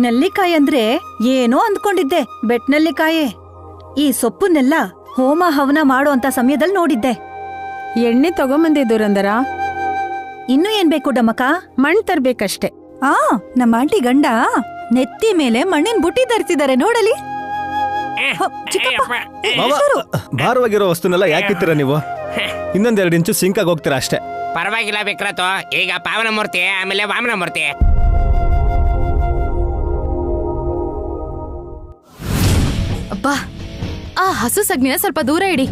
ನೆಲ್ಲಿಕಾಯಿ ಅಂದ್ರೆ ಏನೋ ಅಂದ್ಕೊಂಡಿದ್ದೆ, ಬೆಟ್ನೆಲ್ಲಿಕಾಯೇ. ಈ ಸೊಪ್ಪನ್ನೆಲ್ಲ ಹೋಮ ಹವನ ಮಾಡೋ ಅಂತ ಸಮಯದಲ್ಲಿ ನೋಡಿದ್ದೆ. ಎಣ್ಣೆ ತಗೊಂಬಂದಿದ್ದು ರಂದರ. ಇನ್ನೂ ಏನ್ ಬೇಕು ಡಮಕ? ಮಣ್ ತರ್ಬೇಕಷ್ಟೆ. ನಮ್ಮ ಆಂಟಿ ಗಂಡ ನೆತ್ತಿ ಮೇಲೆ ಮಣ್ಣಿನ ಬುಟ್ಟಿ ಧರಿಸಿದ್ದಾರೆ ನೋಡಲಿ. ಭಾರವಾಗಿರೋ ವಸ್ತುನೆಲ್ಲ ಯಾಕಿತ್ತೀರ ನೀವು? ಇನ್ನೊಂದೆರಡು ಇಂಚು ಸಿಂಕ್ ಆಗಿ ಹೋಗ್ತೀರಾ ಅಷ್ಟೇ. ಪರವಾಗಿಲ್ಲ ವಿಕ್ರತು, ಈಗ ಪಾವನ ಮೂರ್ತಿ ಆಮೇಲೆ ವಾಮನ ಮೂರ್ತಿ. ಅಬ್ಬಾ, ಆ ಹಸು ಸಗಣಿನ ಸ್ವಲ್ಪ ದೂರ ಇಡಿ.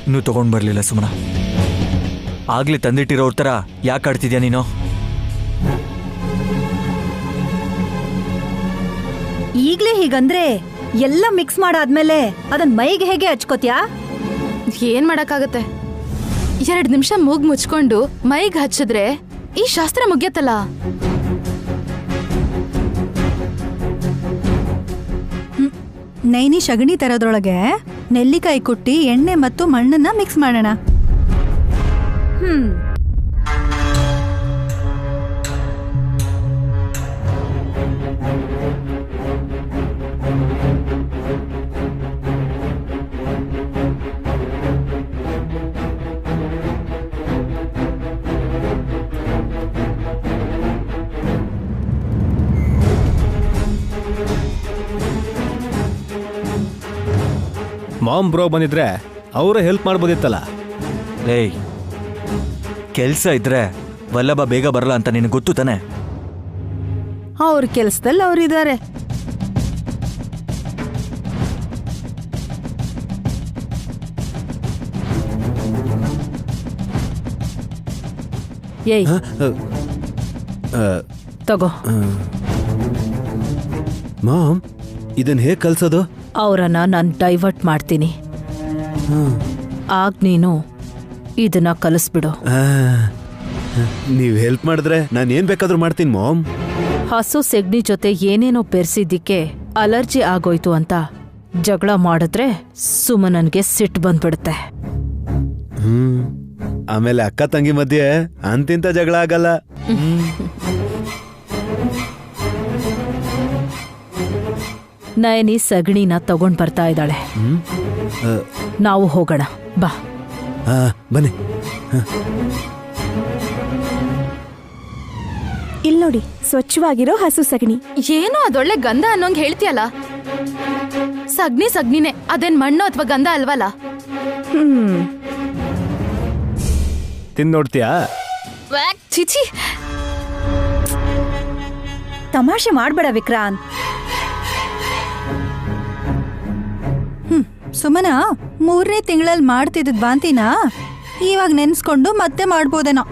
ಇನ್ನೂ ತಗೊಂಡ್ ಬರ್ಲಿಲ್ಲ ಸುಮನ. ಆಗ್ಲೇ ತಂದಿಟ್ಟಿರೋರ್ ತರ ಯಾಕೆ ಆಡ್ತಿದ್ಯಾ ನೀನು? ಈಗ್ಲೇ ಹೀಗಂದ್ರೆ ಎಲ್ಲ ಮಿಕ್ಸ್ ಮಾಡಾದ್ಮೇಲೆ ಅದನ್ ಮೈಗೆ ಹೇಗೆ ಹಚ್ಕೋತ್ಯಾ? ಏನ್ ಮಾಡಕ್ಕಾಗತ್ತೆ, 2 ನಿಮಿಷ ಮೂಗ್ ಮುಚ್ಕೊಂಡು ಮೈಗ್ ಹಚ್ಚಿದ್ರೆ ಈ ಶಾಸ್ತ್ರ ಮುಗ್ಯತ್ತಲ್ಲ. ನೈನಿ ಸಗಣಿ ತರೋದ್ರೊಳಗೆ ನೆಲ್ಲಿಕಾಯಿ ಕುಟ್ಟಿ ಎಣ್ಣೆ ಮತ್ತು ಮಣ್ಣನ್ನ ಮಿಕ್ಸ್ ಮಾಡೋಣ. ಮಾಮ್ ಬ್ರೋ ಬಂದಿದ್ರೆ ಅವರೇ ಹೆಲ್ಪ್ ಮಾಡ್ಬೋದಿತ್ತಲ್ಲ. ಲೇ, ಕೆಲ್ಸ ಇದ್ರೆ ವಲ್ಲಭ ಬೇಗ ಬರಲ್ಲ ಅಂತ ನಿನಗೆ ಗೊತ್ತು ತಾನೆ? ಅವ್ರ ಕೆಲ್ಸದಲ್ಲಿ ಅವ್ರಿದ್ದಾರೆ. ಏಯ್, ತಗೋ. ಮಾಮ್, ಇದನ್ನ ಹೇಗೆ ಕಲ್ಸೋದು? ಅವರನ್ನ ನಾನು ಡೈವರ್ಟ್ ಮಾಡ್ತೀನಿ. ಆಗ ನೀನು ಇದನ್ನ ಕಲಿಸ್ಬಿಡು. ನೀವು ಹೆಲ್ಪ್ ಮಾಡಿದ್ರೆ ನಾನು ಏನ್ ಬೇಕಾದ್ರೂ ಮಾಡ್ತೀನಿ ಮಾಮ್. ಹಸು ಸೆಗ್ಣಿ ಜೊತೆ ಏನೇನೋ ಬೆರೆಸಿದ್ದಕ್ಕೆ ಅಲರ್ಜಿ ಆಗೋಯ್ತು ಅಂತ ಜಗಳ ಮಾಡಿದ್ರೆ ಸುಮನನ್ಗೆ ಸಿಟ್ಟು ಬಂದ್ಬಿಡುತ್ತೆ. ಆಮೇಲೆ ಅಕ್ಕ ತಂಗಿ ಮಧ್ಯೆ ಅಂತಿಂತ ಜಗಳ ಆಗಲ್ಲ. ನಯನಿ ಸಗಣಿನ ತಗೊಂಡ್ ಬರ್ತಾ ಇದ್ದಾಳೆ. ನಾವು ಹೋಗೋಣ ಬಾ. ಬನ್ನಿ. ಇಲ್ ನೋಡಿ, ಸ್ವಚ್ಛವಾಗಿರೋ ಹಸು ಸಗಣಿ. ಏನೋ ಅದೊಳ್ಳೆ ಗಂಧ ಅನ್ನೋಂಗ್ ಹೇಳ್ತೀಯಲ್ಲ. ಸಗ್ನಿನೇ, ಅದೇನ್ ಮಣ್ಣು ಅಥವಾ ಗಂಧ ಅಲ್ವಲ್ಲ? ತಿನ್ ನೋಡ್ತೀಯಾ? ಚಿಚಿ, ತಮಾಷೆ ಮಾಡ್ಬೇಡ ವಿಕ್ರಾಂತ್. ಸುಮನ 3ನೇ ತಿಂಗಳಲ್ಲಿ ಮಾಡ್ತಿದ್ದ ಬಾಂತಿನ ಇವಾಗ ನೆನ್ಸ್ಕೊಂಡು ಮತ್ತೆ ಮಾಡ್ಬೋದೇನೋ.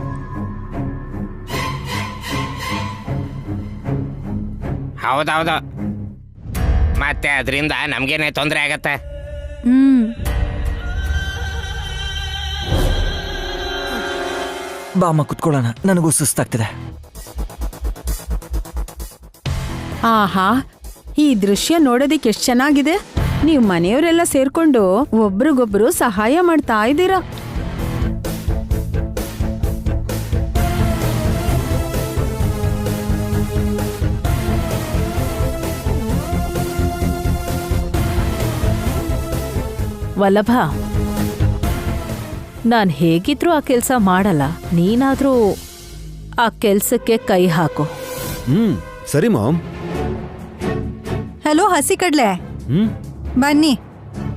ಹೌದೌದು, ಮತ್ತೆ ಅದರಿಂದ ನಮ್ಗೇನೆ ತೊಂದರೆ ಆಗತ್ತೆ. ಬಾಮ್ಮ ಕುತ್ಕೊಳ್ಳೋಣ, ನನಗೂ ಸುಸ್ತಾಗ್ತಿದೆ. ಆಹಾ, ಈ ದೃಶ್ಯ ನೋಡೋದಿಕ್ಕೆ ಎಷ್ಟ್ ಚೆನ್ನಾಗಿದೆ. ನೀವು ಮನೆಯವರೆಲ್ಲ ಸೇರ್ಕೊಂಡು ಒಬ್ರಿಗೊಬ್ರು ಸಹಾಯ ಮಾಡ್ತಾ ಇದ್ದೀರಾ. ವಲ್ಲಭ, ನಾನ್ ಹೇಗಿದ್ರೂ ಆ ಕೆಲ್ಸ ಮಾಡಲ್ಲ. ನೀನಾದ್ರೂ ಆ ಕೆಲ್ಸಕ್ಕೆ ಕೈ ಹಾಕು. ಸರಿ ಮಾಮ್. ಹಲೋ ಹಸಿ ಕಡ್ಲೆ, ಬನ್ನಿ.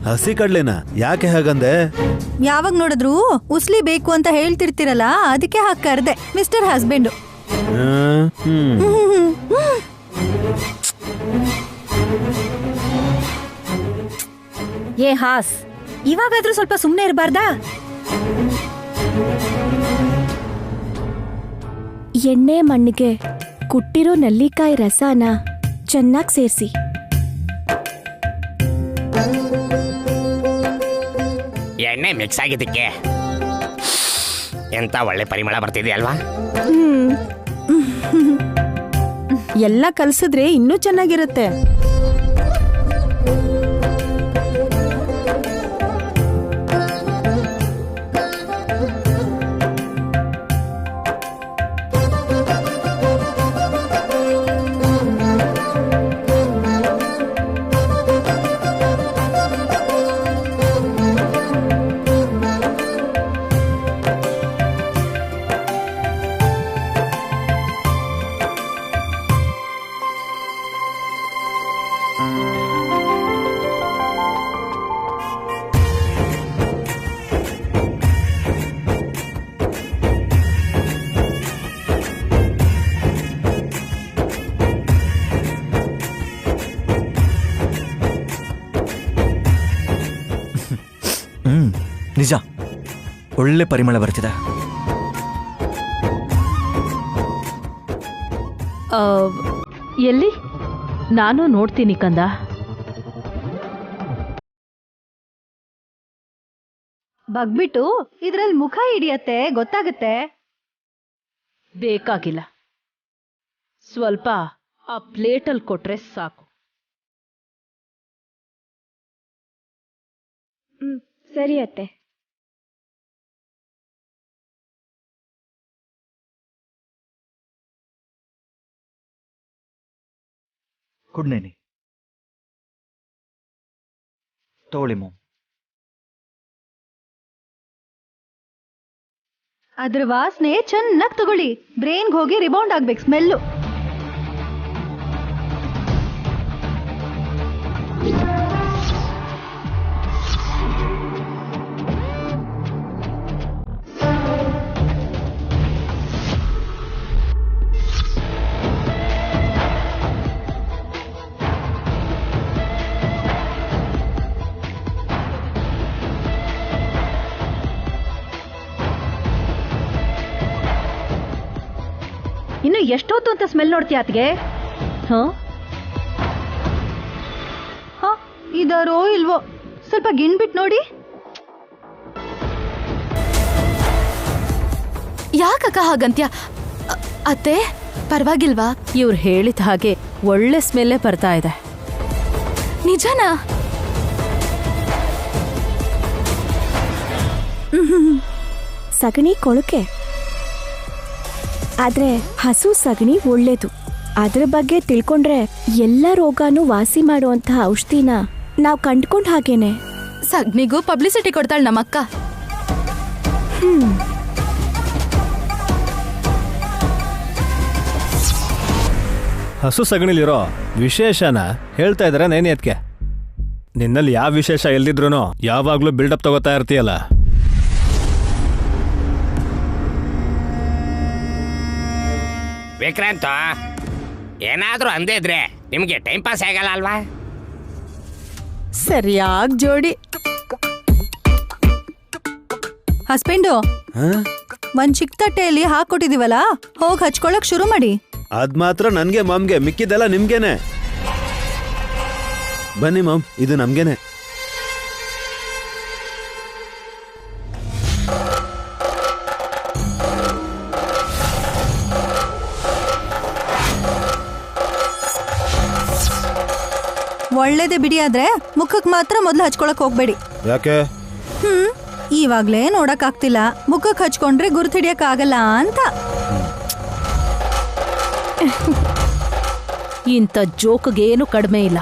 ಹಸಿ ಕಡ್ಲೆನಾ? ಯಾಕೆ ಹಾಗಂದೆ? ಯಾವಾಗ ನೋಡಿದ್ರು ಉಸ್ಲಿ ಬೇಕು ಅಂತ ಹೇಳ್ತಿರ್ತೀರಲ್ಲ, ಅದಕ್ಕೆ ಹಾಕಿ ಕರ್ದೆ. Mister husband. ಏ ಹಾಸ್, ಇವಾಗಾದ್ರೂ ಸ್ವಲ್ಪ ಸುಮ್ಮನೆ ಇರಬಾರ್ದಾ? ಎಣ್ಣೆ ಮಣ್ಣಿಗೆ ಕುಟ್ಟಿರೋ ನೆಲ್ಲಿಕಾಯಿ ರಸನ ಚೆನ್ನಾಗಿ ಸೇರಿಸಿ. ಎಣ್ಣೆ ಮಿಕ್ಸ್ ಆಗಿದ್ದಕ್ಕೆ ಎಂತ ಒಳ್ಳೆ ಪರಿಮಳ ಬರ್ತಿದೆಯಲ್ವಾ? ಎಲ್ಲ ಕಲ್ಸಿದ್ರೆ ಇನ್ನೂ ಚೆನ್ನಾಗಿರುತ್ತೆ. ನಿಜ, ಒಳ್ಳೆ ಪರಿಮಳ ಬರ್ತಿದೆ. ಎಲ್ಲಿ? ನಾನು ನೋಡ್ತೀನಿ ಕಂದ. ಬಗ್ಬಿಟ್ಟು ಇದ್ರಲ್ಲಿ ಮುಖ ಹಿಡಿಯತ್ತೆ, ಗೊತ್ತಾಗತ್ತೆ. ಬೇಕಾಗಿಲ್ಲ, ಸ್ವಲ್ಪ ಆ ಪ್ಲೇಟಲ್ಲಿ ಕೊಟ್ರೆ ಸಾಕು. ಸರಿ ಅತ್ತೆ. ಕುಡ್ನೇನಿ ತಗೊಳ್ಳಿ ಮಾಮ್. ಅದ್ರ ವಾಸನೆ ಚೆನ್ನಾಗಿ ತಗೊಳ್ಳಿ, ಬ್ರೈನ್ಗೆ ಹೋಗಿ ರಿಬೌಂಡ್ ಆಗ್ಬೇಕು ಸ್ಮೆಲ್ಲು. ಇನ್ನು ಎಷ್ಟೊತ್ತು ಅಂತ ಸ್ಮೆಲ್ ನೋಡ್ತೀಯ ಅತ್ಗೆ? ಇದಾರೋ ಇಲ್ವೋ, ಸ್ವಲ್ಪ ಗಿಣ್ಬಿಟ್ಟು ನೋಡಿ. ಯಾಕಕ್ಕ ಹಾಗಂತ್ಯ? ಅತ್ತೆ ಪರವಾಗಿಲ್ವಾ? ಇವ್ರು ಹೇಳಿದ ಹಾಗೆ ಒಳ್ಳೆ ಸ್ಮೆಲ್ಲೇ ಬರ್ತಾ ಇದೆ. ನಿಜನಾ? ಸಗಣಿ ಕೊಳಕೆ, ಆದ್ರೆ ಹಸು ಸಗಣಿ ಒಳ್ಳೇದು. ಅದ್ರ ಬಗ್ಗೆ ತಿಳ್ಕೊಂಡ್ರೆ ಎಲ್ಲ ರೋಗಾನು ವಾಸಿ ಮಾಡುವಂತಹ ಔಷಧಿನ ನಾವು ಕಂಡ್ಕೊಂಡ್ ಹಾಗೇನೆ. ಸಗ್ನಿಗೂ ಪಬ್ಲಿಸಿಟಿ ಕೊಡ್ತಾಳೆ ನಮ್ಮಕ್ಕ. ಹಸು ಸಗಣಿಲಿರೋ ವಿಶೇಷನ ಹೇಳ್ತಾ ಇದಾರೆ ನೇನಿಯತ್ಗೆ. ನಿನ್ನಲ್ಲಿ ಯಾವ ವಿಶೇಷ ಎಲ್ದಿದ್ರು ಯಾವಾಗ್ಲೂ ಬಿಲ್ಡಪ್ ತಗೋತಾ ಇರ್ತೀಯಲ್ಲ. ವಿಕ್ರಾಂತ್, ಏನಾದ್ರೂ ಅಂದೇ ಇದ್ರೆ ನಿಮ್ಗೆ ಟೈಮ್ ಪಾಸ್ ಆಗಲ್ಲ ಅಲ್ವಾ? ಸರಿಯಾಗಿ ಜೋಡಿ. ಹಸ್ಬೆಂಡು, ಒಂದ್ ಚಿಕ್ಕ ತಟ್ಟೆಯಲ್ಲಿ ಹಾಕೊಟ್ಟಿದೀವಲ್ಲ, ಹೋಗಿ ಹಚ್ಕೊಳಕ್ ಶುರು ಮಾಡಿ. ಅದ್ ಮಾತ್ರ ನನ್ಗೆ ಮಾಮ್ಗೆ, ಮಿಕ್ಕಿದೆಲ್ಲ ನಿಮ್ಗೇನೆ. ಬನ್ನಿ ಮಾಮ್, ಇದು ನಮ್ಗೇನೆ. ಒಳ್ಳೇದೇ ಬಿಡಿ, ಆದ್ರೆ ಮುಖಕ್ ಮಾತ್ರ ಮೊದ್ಲು ಹಚ್ಕೊಳಕ್ ಹೋಗ್ಬೇಡಿ. ಯಾಕೆ? ಇವಾಗ್ಲೇ ನೋಡಕ್ ಆಗ್ತಿಲ್ಲ, ಮುಖಕ್ ಹಚ್ಕೊಂಡ್ರೆ ಗುರ್ತು ಹಿಡಿಯಕ್ ಆಗಲ್ಲ ಅಂತ. ಇಂಥ ಜೋಕ್ಗೇನು ಕಡಿಮೆ ಇಲ್ಲ.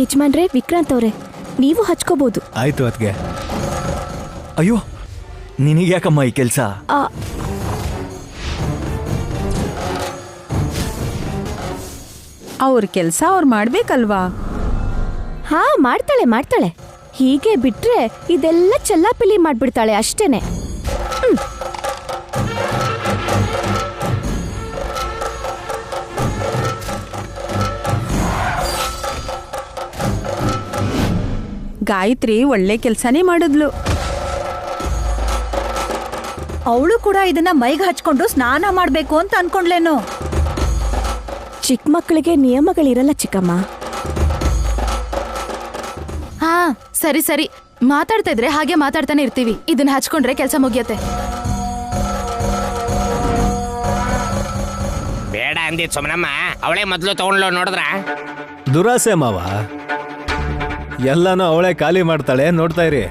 ಯಜಮಾನ್ರೆ, ವಿಕ್ರಾಂತ್ ಅವ್ರೆ, ನೀವು ಹಚ್ಕೋಬಹುದು. ಆಯ್ತು ಅತ್ಗೆ. ಅಯ್ಯೋ, ನಿನಗ್ಯಾಕಮ್ಮ ಈ ಕೆಲಸ? ಅವ್ರ ಕೆಲ್ಸ ಅವ್ರು ಮಾಡ್ಬೇಕಲ್ವಾ? ಹಾ, ಮಾಡ್ತಾಳೆ ಮಾಡ್ತಾಳೆ. ಹೀಗೆ ಬಿಟ್ರೆ ಇದೆಲ್ಲ ಚೆಲ್ಲಾಪಿಲ್ಲಿ ಮಾಡ್ಬಿಡ್ತಾಳೆ ಅಷ್ಟೇನೆ. ಗಾಯತ್ರಿ ಒಳ್ಳೆ ಕೆಲ್ಸನೇ ಮಾಡಿದ್ಲು. ಅವಳು ಕೂಡ ಇದನ್ನ ಮೈಗೆ ಹಚ್ಕೊಂಡು ಸ್ನಾನ ಮಾಡ್ಬೇಕು ಅಂತ ಅನ್ಕೊಂಡ್ಲೇನು? ಚಿಕ್ಕ ಮಕ್ಕಳಿಗೆ ನಿಯಮಗಳಿರಲ್ಲ ಚಿಕ್ಕಮ್ಮ. ಹಾ ಸರಿ ಸರಿ, ಮಾತಾಡ್ತಾ ಇದ್ರೆ ಹಾಗೆ ಮಾತಾಡ್ತಾನೆ ಇರ್ತೀವಿ. ಇದನ್ನ ಹಚ್ಕೊಂಡ್ರೆ ಕೆಲಸ ಮುಗಿಯತ್ತೆ. ಬೇಡ ಅಂದಿದ್ ಸುಮ್ಮನಮ್ಮ, ಅವಳೇ ಮೊದ್ಲು ತಗೊಂಡ್ಲು. ನೋಡಿದ್ರ ದುರಾಸೆ ಮಾವ, ಎಲ್ಲಾನು ಅವಳೇ ಖಾಲಿ ಮಾಡ್ತಾಳೆ, ನೋಡ್ತಾ ಇರಿ.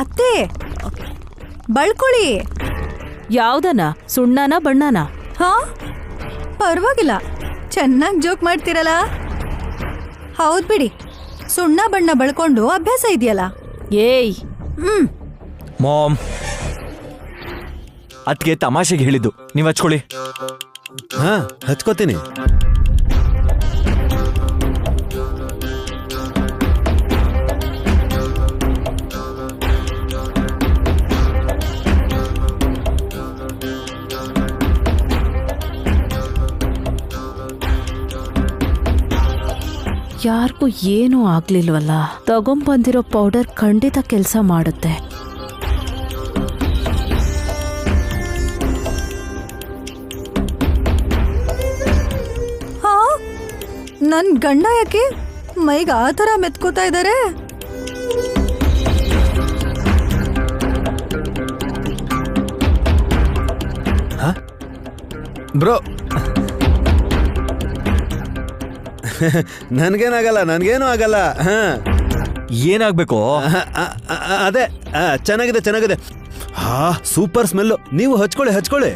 ಅತ್ತೆ ಬಳ್ಕೊಳ್ಳಿ. ಯಾವ್ದನ ಸುಣ್ಣನ ಬಣ್ಣನ? ಹಾ ಪರವಾಗಿಲ್ಲ, ಚೆನ್ನಾಗಿ ಜೋಕ್ ಮಾಡ್ತಿರಲ್ಲ. ಹೌದ್ ಬಿಡಿ, ಸುಣ್ಣ ಬಣ್ಣ ಬಳ್ಕೊಂಡು ಅಭ್ಯಾಸ ಇದೆಯಲ್ಲ. ಏಯ್ ಮಾಮ್, ಅದಕ್ಕೆ ತಮಾಷೆಗೆ ಹೇಳಿದ್ದು, ನೀವು ಹಚ್ಕೊಳ್ಳಿ. ಹಾ ಹಚ್ಕೋತೀನಿ. ಯಾರಿಗೂ ಏನೂ ಆಗ್ಲಿಲ್ವಲ್ಲ. ತಗೊಂಬಂದಿರೋ ಪೌಡರ್ ಖಂಡಿತ ಕೆಲಸ ಮಾಡುತ್ತೆ. ಹಾ ನನ್ ಗಂಡ ಯಾಕೆ ಮೈಗೆ ಆ ಥರ ಮೆತ್ಕೋತಾ ಇದ್ದಾರೆ? ಬ್ರೋ ನನ್ಗೇನು ಆಗಲ್ಲ. ಹಾ ಏನಾಗ್ಬೇಕು? ಅದೇ ಚೆನ್ನಾಗಿದೆ. ಹಾ ಸೂಪರ್ ಸ್ಮೆಲ್ಲು. ನೀವು ಹಚ್ಕೊಳ್ಳಿ.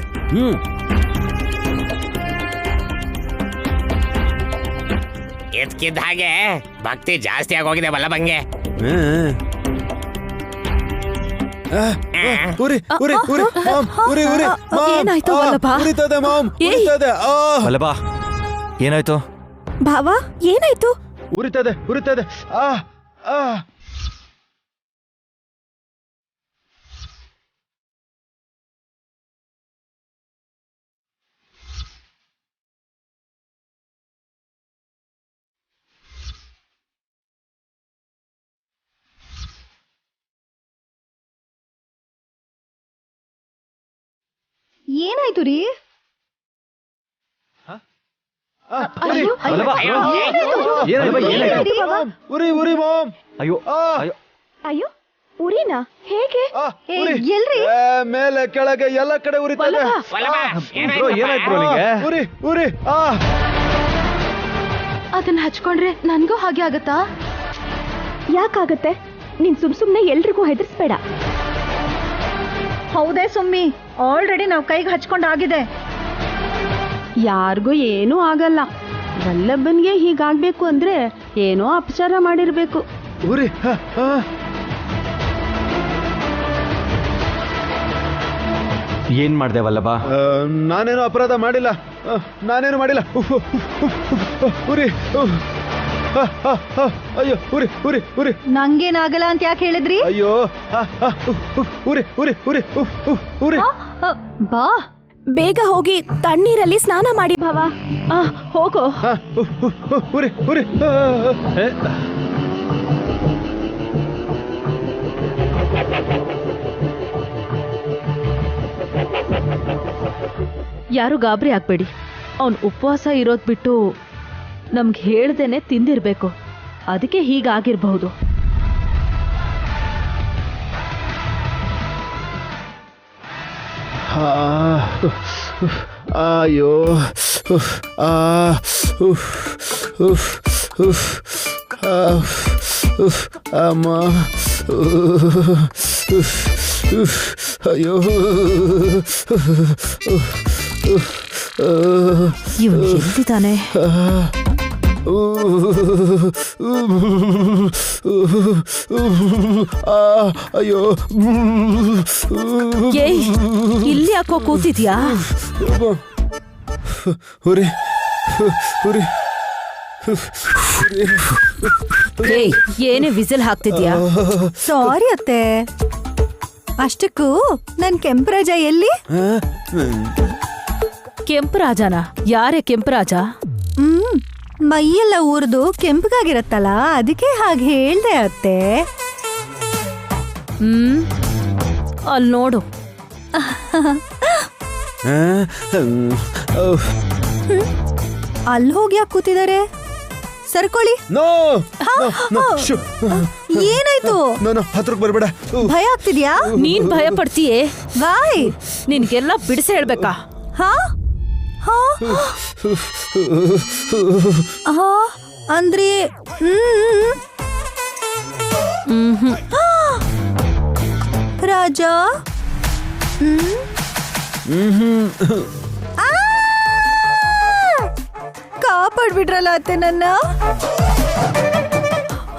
ಎದ್ಕಿದ್ದ ಹಾಗೆ ಭಕ್ತಿ ಜಾಸ್ತಿ ಆಗೋಗಿದೆ ವಲ್ಲಭಂಗೆ. ಏನಾಯ್ತು ವಲ್ಲಭ? ವಲ್ಲಭ, ಏನಾಯ್ತು? ಭಾವ ಏನಾಯ್ತು? ಉರಿತದೆ. ಏನಾಯ್ತು ರೀ? ಉರಿ ಮಾಮ್. ಅಯ್ಯೋ ಅಯ್ಯೋ ಉರಿನಾ? ಹೇಗೆ? ಎಲ್ರಿ? ಮೇಲೆ ಕೆಳಗೆ ಎಲ್ಲ ಕಡೆ ಉರಿತದೆ. ಉರಿ. ಅದನ್ನ ಹಚ್ಕೊಂಡ್ರೆ ನನ್ಗೂ ಹಾಗೆ ಆಗತ್ತಾ? ಯಾಕಾಗತ್ತೆ? ನೀನ್ ಸುಮ್ನೆ ಎಲ್ರಿಗೂ ಹೆದರ್ಸ್ಬೇಡ. ಹೌದೇ ಸುಮ್ಮಿ, ಆಲ್ರೆಡಿ ನಾವು ಕೈಗೆ ಹಚ್ಕೊಂಡಾಗಿದೆ. ಯಾರಿಗೂ ಏನೂ ಆಗಲ್ಲ. ವಲ್ಲಭನ್ಗೆ ಹೀಗಾಗ್ಬೇಕು ಅಂದ್ರೆ ಏನೋ ಅಪಚಾರ ಮಾಡಿರ್ಬೇಕು. ಉರಿ. ಏನ್ ಮಾಡ್ದೆ ವಲ್ಲಭ? ನಾನೇನು ಅಪರಾಧ ಮಾಡಿಲ್ಲ. ಉರಿ. ಅಯ್ಯೋ ಉರಿ. ನಂಗೇನಾಗಲ್ಲ ಅಂತ ಯಾಕೆ ಹೇಳಿದ್ರಿ? ಅಯ್ಯೋ ಉರಿ. ಬಾ ಬೇಗ ಹೋಗಿ ತಣ್ಣೀರಲ್ಲಿ ಸ್ನಾನ ಮಾಡಿ ಭಾವ. ಹೋಗೋ. ಉರಿ. ಯಾರು ಗಾಬರಿ ಆಗ್ಬೇಡಿ. ಅವನ್ ಉಪವಾಸ ಇರೋದ್ ಬಿಟ್ಟು ನಮ್ಗೆ ಹೇಳ್ದೇನೆ ತಿಂದಿರ್ಬೇಕು. ಅದಕ್ಕೆ ಹೀಗಾಗಿರ್ಬಹುದು. ಅಯ್ಯೋ ಅಮ್ಮ. ಅಯ್ಯೋ ಇವನು ಎಲ್ಲಿದ್ದಾನೆ? ಅಯ್ಯೋ ಏಯ್, ಇಲ್ಲಿ ಯಾಕೋ ಕೂತಿದ್ಯಾ? ಉರಿ. ಏಯ್, ಏನೇ ವಿಸಿಲ್ ಹಾಕ್ತಿದ್ಯಾ? ಸಾರಿ ಅತ್ತೆ. ಅಷ್ಟಕ್ಕೂ ನನ್ ಕೆಂಪರಾಜ ಎಲ್ಲಿ? ಕೆಂಪರಾಜನ? ಯಾರೇ ಕೆಂಪರಾಜ? ಮೈಯೆಲ್ಲ ಊರ್ದು ಕೆಂಪಗಾಗಿರತ್ತಲ್ಲ, ಅದಕ್ಕೆ ಹಾಗೆ ಹೇಳ್ದೆ ಅತ್ತೆ. ಅಲ್ಲಿ ನೋಡು. ಅಲ್ಲಿ ಹೋಗಿ ಯಾಕೆ ಕೂತಿದ್ದಾರೆ? ಸರ್ಕೊಳ್ಳಿ. ಏನಾಯ್ತು? ಹತ್ರಕ್ಕೆ ಬರ್ಬೇಡ. ಭಯ ಆಗ್ತಿದ್ಯಾ? ನೀನ್ ಭಯ ಪಡ್ತೀಯೇ? ಬಾಯ್, ನಿನ್ಗೆಲ್ಲ ಬಿಡಿಸಿ ಹೇಳ್ಬೇಕಾ? ಅಂದ್ರೆ ರಾಜ ಕಾಪಾಡ್ಬಿಟ್ರಲ್ಲ ಅತ್ತೆ ನನ್ನ.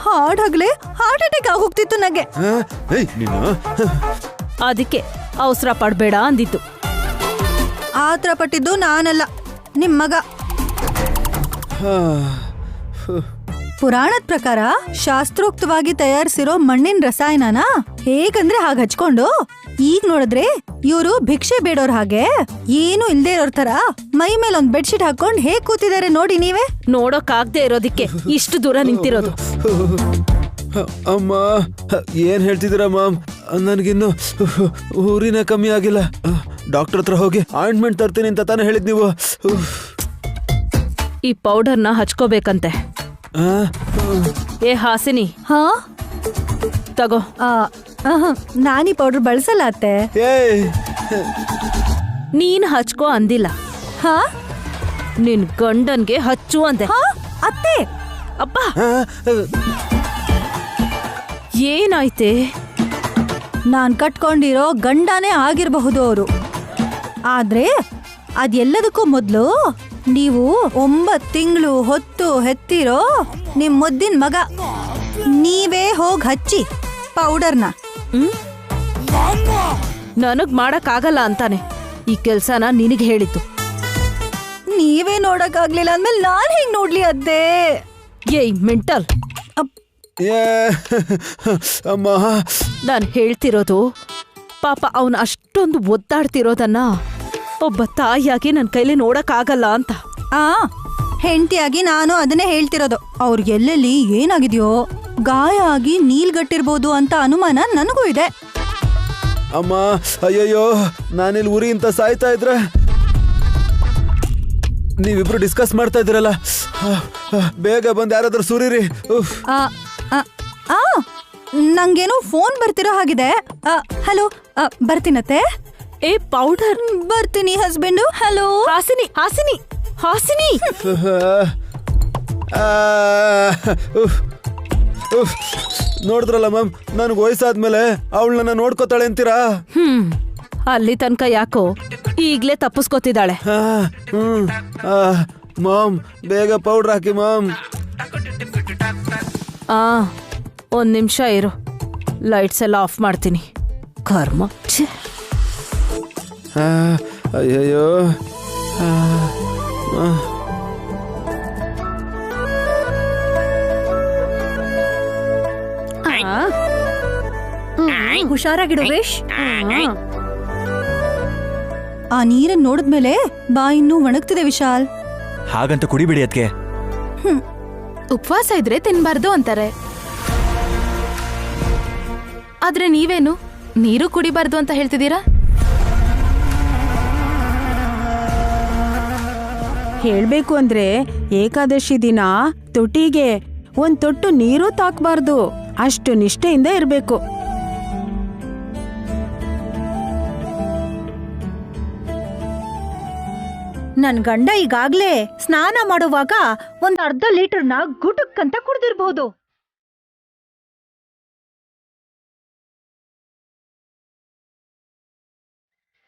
ಹಾಡಾಗ್ಲೇ ಹಾರ್ಟ್ ಅಟ್ಯಾಕ್ ಆಗೋಗ್ತಿತ್ತು ನಂಗೆ. ಅದಕ್ಕೆ ಅವಸರ ಪಡ್ಬೇಡ ಅಂದಿತ್ತು. ಆತರ ಪಟ್ಟಿದ್ದು ನಾನಲ್ಲ, ನಿಮ್ ಮಗ. ಪುರಾಣದ ಪ್ರಕಾರ ಶಾಸ್ತ್ರೋಕ್ತವಾಗಿ ತಯಾರಿಸಿರೋ ಮಣ್ಣಿನ ರಸಾಯನನ ಹೇಗಂದ್ರೆ ಹಾಗೆ ಹಚ್ಕೊಂಡು ಈಗ ನೋಡಿದ್ರೆ ಇವರು ಭಿಕ್ಷೆ ಬೇಡೋರ್ ಹಾಗೆ ಏನು ಇಲ್ದೇ ಇರೋರ್ ತರ ಮೈ ಮೇಲೆ ಒಂದ್ ಬೆಡ್ಶೀಟ್ ಹಾಕೊಂಡ್ ಹೇಗ್ ಕೂತಿದ್ದಾರೆ ನೋಡಿ ನೀವೇ. ನೋಡೋಕಾಗ್ದೇ ಇರೋದಿಕ್ಕೆ ಇಷ್ಟು ದೂರ ನಿಂತಿರೋದು. ಅಮ್ಮ ಏನ್ ಹೇಳ್ತಿದ್ದೀರಾ ಮಾಮ್? ನನ್ಗಿನ್ನು ಊರಿನ ಕಮ್ಮಿ ಆಗಿಲ್ಲ. ಡಾಕ್ಟರ್ ಹತ್ರ ಹೋಗಿ ಆಯಿಂಟ್ಮೆಂಟ್ ತರ್ತೀನಿ ಅಂತ ತಾನೇ ಹೇಳಿದ್ ನೀವು. ಈ ಪೌಡರ್ನ ಹಚ್ಕೋಬೇಕಂತೆ. ಏ ಹಾಸಿನಿ, ಹಾ ತಗೋ. ನಾನೀ ಪೌಡರ್ ಬಳಸಲ್ಲ ಅತ್ತೆ. ನೀನ್ ಹಚ್ಕೋ ಅಂದಿಲ್ಲ, ಹಾ ನಿನ್ ಗಂಡನ್ಗೆ ಹಚ್ಚು ಅಂದೆ. ಅತ್ತೆ ಅಪ್ಪ ಏನಾಯ್ತೆ? ನಾನ್ ಕಟ್ಕೊಂಡಿರೋ ಗಂಡನೇ ಆಗಿರಬಹುದು ಅವರು. ಆದ್ರೆ ಅದೆಲ್ಲದಕ್ಕೂ ಮೊದ್ಲು ನೀವು 9 ತಿಂಗಳು ಹೊತ್ತು ಹೆತ್ತಿರೋ ನಿಮ್ ಮುದ್ದಿನ ಮಗ ನೀವೇ ಹೋಗ್ ಹಚ್ಚಿ ಪೌಡರ್ನ. ನನಗ್ ಮಾಡಕ್ ಆಗಲ್ಲ ಅಂತಾನೆ ಈ ಕೆಲ್ಸನ ನಿನಗ್ ಹೇಳಿದ್ದು. ನೀವೇ ನೋಡಕ್ ಆಗ್ಲಿಲ್ಲ ಅಂದ್ಮೇಲೆ ನಾನ್ ಹೆಂಗ್ ನೋಡ್ಲಿ ಅದ್ದೇ? ಏಯ್ ಮೆಂಟಲ್, ಅಮ್ಮ ನಾನ್ ಹೇಳ್ತಿರೋದು ಪಾಪ ಅವನ್ ಅಷ್ಟೊಂದು ಒದ್ದಾಡ್ತಿರೋದನ್ನ ಒಬ್ಬ ತಾಯಿಯಾಗಿ ನನ್ ಕೈಲಿ ನೋಡಕ್ ಆಗಲ್ಲ ಅಂತ. ಹೆಂಡತಿಯಾಗಿ ನಾನು ಅದನ್ನೇ ಹೇಳ್ತಿರೋದು. ಅವ್ರಿಗೆ ಎಲ್ಲೆಲ್ಲಿ ಏನಾಗಿದೆಯೋ, ಗಾಯ ಆಗಿ ನೀಲ್ಗಟ್ಟಿರ್ಬೋದು ಅಂತ ಅನುಮಾನ ನನಗೂ ಇದೆ. ಅಮ್ಮ ಅಯ್ಯಯ್ಯೋ, ನಾನಿಲ್ಲಿ ಉರಿ ಅಂತ ಸಾಯ್ತಾ ಇದ್ರೆ ನೀವಿಬ್ರು ಡಿಸ್ಕಸ್ ಮಾಡ್ತಾ ಇದ್ದೀರಲ್ಲ, ಬೇಗ ಬಂದು ಯಾರಾದ್ರೂ ಸುರೀರಿ. ನಂಗೇನೋ ಫೋನ್ ಬರ್ತಿರೋ ಹಾಗಿದೆ. ಹಲೋ, ಬರ್ತೀನತ್ತೆ. ಏ ಪೌಡರ್, ಬರ್ತೀನಿ ಹಸ್ಬೆಂಡು. ಹಲೋ ಹಾಸಿನಿ, ಹಾಸಿನಿ, ಹಾಸಿನಿ. ನೋಡಿದ್ರಲ್ಲ ಮ್ಯಾಮ್, ನನ್ಗೆ ವಯಸ್ಸಾದ್ಮೇಲೆ ಅವಳನ್ನ ನೋಡ್ಕೋತಾಳೆ ಅಂತೀರಾ? ಅಲ್ಲಿ ತನಕ ಯಾಕೋ ಈಗ್ಲೇ ತಪ್ಪಿಸ್ಕೊತಿದ್ದಾಳೆ. ಮಾಮ್ ಬೇಗ ಪೌಡರ್ ಹಾಕಿ ಮಾಮ್. ಒಂದ್ ನಿಮಿಷ ಇರು, ಲೈಟ್ಸ್ ಎಲ್ಲ ಆಫ್ ಮಾಡ್ತೀನಿ. ಕರ್ಮ. ಅಯ್ಯಯ್ಯೋ, ಹುಷಾರಾಗಿಡು ವೇಶ್. ಆ ನೀರನ್ನು ನೋಡಿದ್ಮೇಲೆ ಬಾ ಇನ್ನೂ ಒಣಗ್ತಿದೆ ವಿಶಾಲ್. ಹಾಗಂತ ಕುಡಿಬಿಡಿ ಅದಕ್ಕೆ. ಉಪವಾಸ ಇದ್ರೆ ತಿನ್ಬಾರ್ದು ಅಂತಾರೆ. ಆದ್ರೆ ನೀವೇನು ನೀರು ಕುಡಿಬಾರ್ದು ಅಂತ ಹೇಳ್ತಿದ್ದೀರಾ? ಹೇಳ್ಬೇಕು ಅಂದ್ರೆ ಏಕಾದಶಿ ದಿನ ತೊಟ್ಟಿಗೆ ಒಂದ್ ತೊಟ್ಟು ನೀರು ತಾಕ್ಬಾರ್ದು, ಅಷ್ಟು ನಿಷ್ಠೆಯಿಂದ ಇರ್ಬೇಕು. ನನ್ ಗಂಡ ಈಗಾಗ್ಲೇ ಸ್ನಾನ ಮಾಡುವಾಗ ಒಂದ್ ಅರ್ಧ ಲೀಟರ್ನ ಗುಟುಕ್ಕಂತ ಕುಡ್ದಿರ್ಬಹುದು.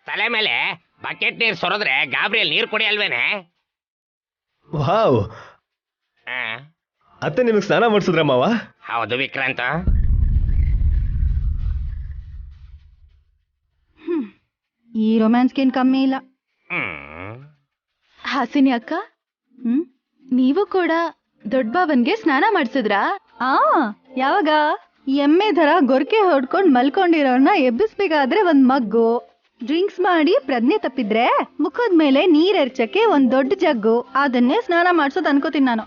ತಲೆ ಮೇಲೆ ಬಕೆಟ್ ನೀರ್ ಸೊರದ್ರೆ ಗಾಬ್ರಿಯಲ್ಲಿ ನೀರ್ ಕುಡಿ ಅಲ್ವೇನೆ? ವಾವ್, ಅತ್ತೆ ನಿಮಗೆ ಸ್ನಾನ ಮಾಡಿಸಿದ್ರ ಮಾವ? ಹೌದು ವಿಕ್ರಾಂತ. ಈ ರೊಮ್ಯಾನ್ಸ್ಗೇನ್ ಕಮ್ಮಿ ಇಲ್ಲ. ಹಾಸಿನಿ ಅಕ್ಕ, ನೀವು ಕೂಡ ದೊಡ್ಡ ಬಾವನ್ಗೆ ಸ್ನಾನ ಮಾಡಿಸಿದ್ರಾ? ಯಾವಾಗ? ಎಮ್ಮೆ ತರ ಗೊರ್ಕೆ ಹೊಡ್ಕೊಂಡ್ ಮಲ್ಕೊಂಡಿರೋರ್ನ ಎಬ್ಬಿಸ್ಬೇಕಾದ್ರೆ ಒಂದ್ ಮಗ್ಗು, ಡ್ರಿಂಕ್ಸ್ ಮಾಡಿ ಪ್ರಜ್ಞೆ ತಪ್ಪಿದ್ರೆ ಮುಖದ ಮೇಲೆ ನೀರ್ ಎರಚಕ್ಕೆ ಒಂದ್ ದೊಡ್ಡ ಜಗ್ಗು, ಅದನ್ನೇ ಸ್ನಾನ ಮಾಡ್ಸೋದ್ ಅನ್ಕೋತೀನಿ ನಾನು.